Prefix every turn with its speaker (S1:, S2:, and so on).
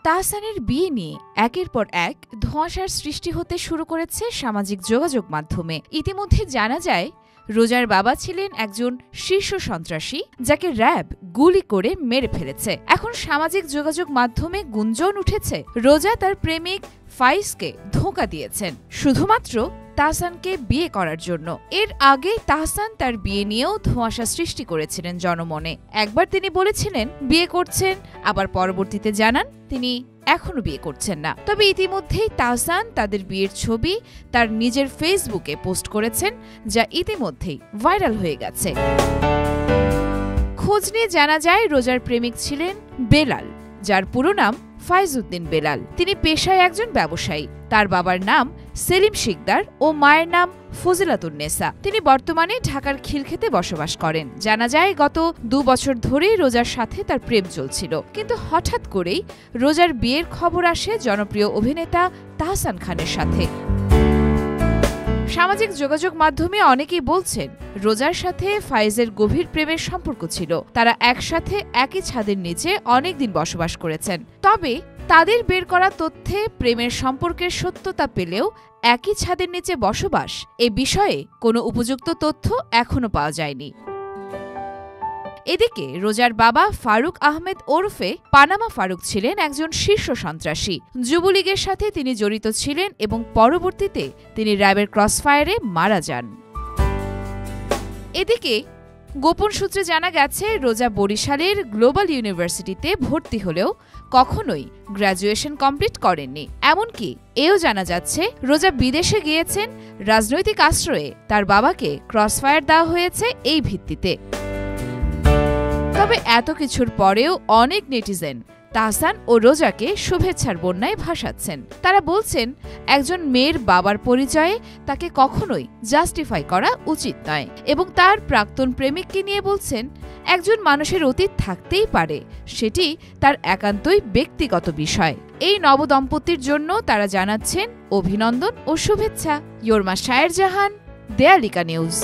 S1: তাহসানের বিয়ে নিয়ে একের পর এক ধোঁয়াশার সৃষ্টি হতে শুরু করেছে সামাজিক যোগাযোগ মাধ্যমে। ইতিমধ্যে জানা যায়, রোজার বাবা ছিলেন একজন শীর্ষ সন্ত্রাসী, যাকে র্যাব গুলি করে মেরে ফেলেছে। এখন সামাজিক যোগাযোগ মাধ্যমে গুঞ্জন উঠেছে রোজা তার প্রেমিক ফাইজকে ধোঁকা দিয়েছেন শুধুমাত্র তাহসানকে বিয়ে করার জন্য। এর আগে তাহসান তার বিয়ে নিয়েও ধোঁয়াশা সৃষ্টি করেছিলেন জনমনে। একবার তিনি বলেছিলেন বিয়ে করছেন, আবার পরবর্তীতে জানান তিনি এখনো বিয়ে করছেন না। তবে ইতিমধ্যেই তাহসান তাদের বিয়ের ছবি তার নিজের ফেসবুকে পোস্ট করেছেন, যা ইতিমধ্যেই ভাইরাল হয়ে গেছে। খোঁজ নিয়ে জানা যায় রোজার প্রেমিক ছিলেন বেলাল, যার পুরো নাম ফাইজউদ্দিন বেলাল। তিনি পেশায় একজন ব্যবসায়ী। তার বাবার নাম সেলিম শিকদার ও মায়ের নাম ফজিলাতুন্নেসা। তিনি বর্তমানে ঢাকার খিলক্ষেতে বসবাস করেন। জানা যায় গত 2 বছর ধরেই রোজার সাথে তার প্রেম চলছিল, কিন্তু হঠাৎ করেই রোজার বিয়ের খবর আসে জনপ্রিয় অভিনেতা তাহসান খানের সাথে। সামাজিক যোগাযোগ মাধ্যমে অনেকেই বলছেন রোজার সাথে ফাইজের গভীর প্রেমের সম্পর্ক ছিল। তারা একসাথে একই ছাদের নিচে অনেকদিন বসবাস করেছেন। তবে তাদের বের করা তথ্যে প্রেমের সম্পর্কের সত্যতা পেলেও একই ছাদের নিচে বসবাস এ বিষয়ে কোনো উপযুক্ত তথ্য এখনো পাওয়া যায়নি। এদিকে রোজার বাবা ফারুক আহমেদ ওরফে পানামা ফারুক ছিলেন একজন শীর্ষ সন্ত্রাসী। যুবলীগের সাথে তিনি জড়িত ছিলেন এবং পরবর্তীতে তিনি র্যাবের ক্রসফায়ারে মারা যান। এদিকে গোপন সূত্রে জানা গেছে রোজা বরিশালের গ্লোবাল ইউনিভার্সিটিতে ভর্তি হলেও কখনোই গ্র্যাজুয়েশন কমপ্লিট করেননি। এমনকি এও জানা যাচ্ছে রোজা বিদেশে গিয়েছেন রাজনৈতিক আশ্রয়ে। তার বাবাকে ক্রসফায়ার দেওয়া হয়েছে এই ভিত্তিতে। তবে এত কিছুর পরেও অনেক নেটিজেন তাহসান ও রোজাকে শুভেচ্ছার বন্যায় ভাসাচ্ছেন। তারা বলছেন একজন মেয়ের বাবার পরিচয়ে তাকে কখনোই জাস্টিফাই করা উচিত নয়, এবং তার প্রাক্তন প্রেমিককে নিয়ে বলছেন একজন মানুষের অতীত থাকতেই পারে, সেটি তার একান্তই ব্যক্তিগত বিষয়। এই নবদম্পতির জন্য তারা জানাচ্ছেন অভিনন্দন ও শুভেচ্ছা। ইয়োরমা শায়ের জাহান, দেয়ালিকা নিউজ।